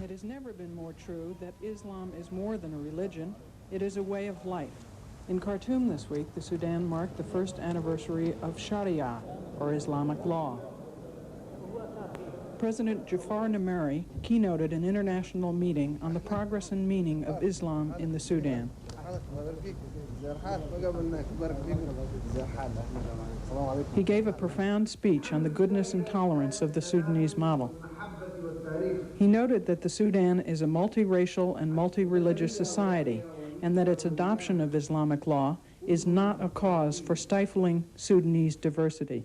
It has never been more true that Islam is more than a religion. It is a way of life. In Khartoum this week, the Sudan marked the first anniversary of Sharia, or Islamic law. President Jafar Numeri keynoted an international meeting on the progress and meaning of Islam in the Sudan. He gave a profound speech on the goodness and tolerance of the Sudanese model. He noted that the Sudan is a multiracial and multi-religious society, and that its adoption of Islamic law is not a cause for stifling Sudanese diversity.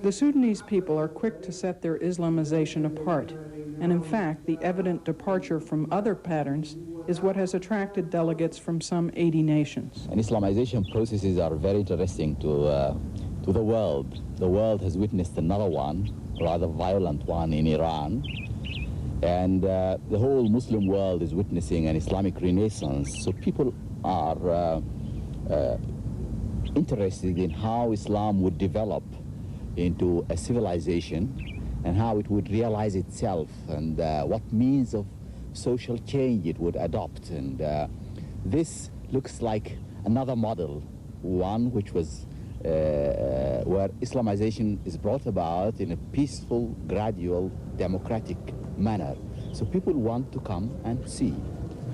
The Sudanese people are quick to set their Islamization apart, and in fact, the evident departure from other patterns is what has attracted delegates from some 80 nations. And Islamization processes are very interesting to the world. The world has witnessed another one, rather violent one in Iran, and the whole Muslim world is witnessing an Islamic renaissance. So people are interested in how Islam would develop into a civilization and how it would realize itself and what means of social change it would adopt. And this looks like another model, one which was where Islamization is brought about in a peaceful, gradual, democratic manner. So people want to come and see.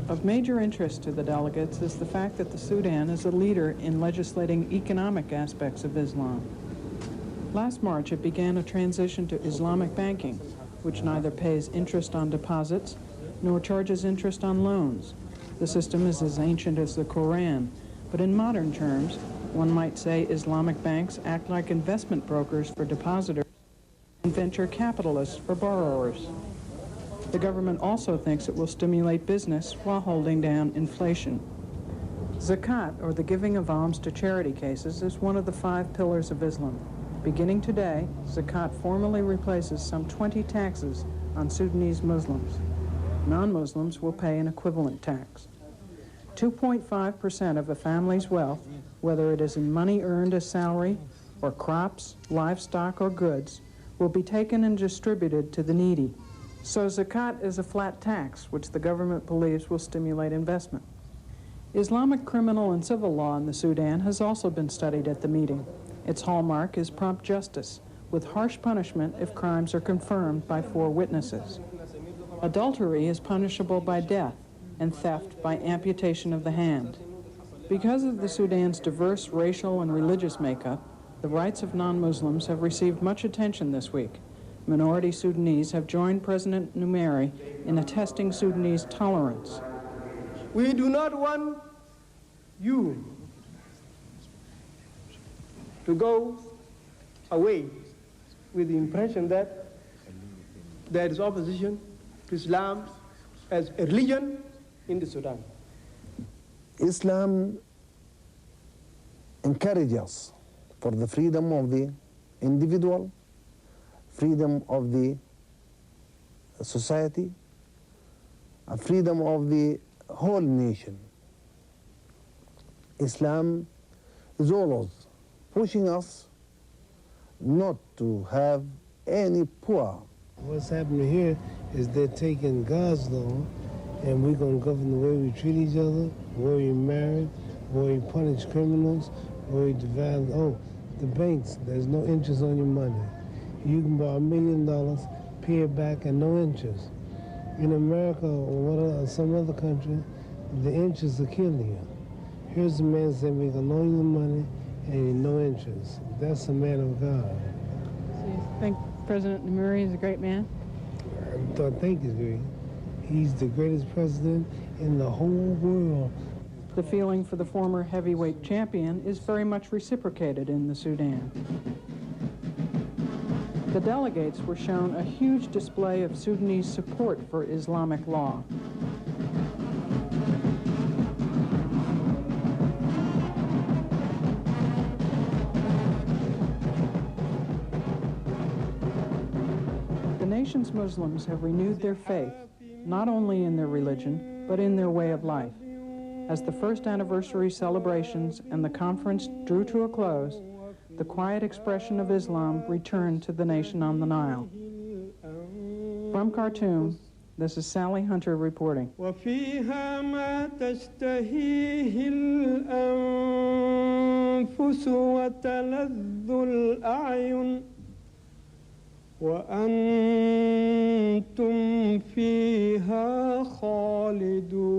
Of major interest to the delegates is the fact that the Sudan is a leader in legislating economic aspects of Islam. Last March, it began a transition to Islamic banking, which neither pays interest on deposits nor charges interest on loans. The system is as ancient as the Quran, but in modern terms, one might say Islamic banks act like investment brokers for depositors and venture capitalists for borrowers. The government also thinks it will stimulate business while holding down inflation. Zakat, or the giving of alms to charity cases, is one of the 5 pillars of Islam. Beginning today, Zakat formally replaces some 20 taxes on Sudanese Muslims. Non-Muslims will pay an equivalent tax. 2.5% of a family's wealth, whether it is in money earned as salary, or crops, livestock, or goods, will be taken and distributed to the needy. So Zakat is a flat tax, which the government believes will stimulate investment. Islamic criminal and civil law in the Sudan has also been studied at the meeting. Its hallmark is prompt justice, with harsh punishment if crimes are confirmed by 4 witnesses. Adultery is punishable by death, and theft by amputation of the hand. Because of the Sudan's diverse racial and religious makeup, the rights of non-Muslims have received much attention this week. Minority Sudanese have joined President Numeri in attesting Sudanese tolerance. We do not want you to go away with the impression that there is opposition to Islam as a religion in the Sudan. Islam encourages us for the freedom of the individual, freedom of the society, and freedom of the whole nation. Islam is always pushing us not to have any poor. What's happening here is they're taking God's law and we're going to govern the way we treat each other, the way we marry, the way we punish criminals, the way we divide. Oh, the banks, there's no interest on your money. You can borrow $1 million, pay it back at no interest. In America or some other country, the interest will kill you. Here's a man saying we can loan you the money and no interest. That's a man of God. So you think President Numeri is a great man? I don't think he's great. He's the greatest president in the whole world. The feeling for the former heavyweight champion is very much reciprocated in the Sudan. The delegates were shown a huge display of Sudanese support for Islamic law. The nation's Muslims have renewed their faith, not only in their religion, but in their way of life. As the first anniversary celebrations and the conference drew to a close, the quiet expression of Islam returned to the nation on the Nile. From Khartoum, This is Sally Hunter reporting. وفيها ما تشتهيه الأنفس وتلذ الأعين وأنتم فيها خالدون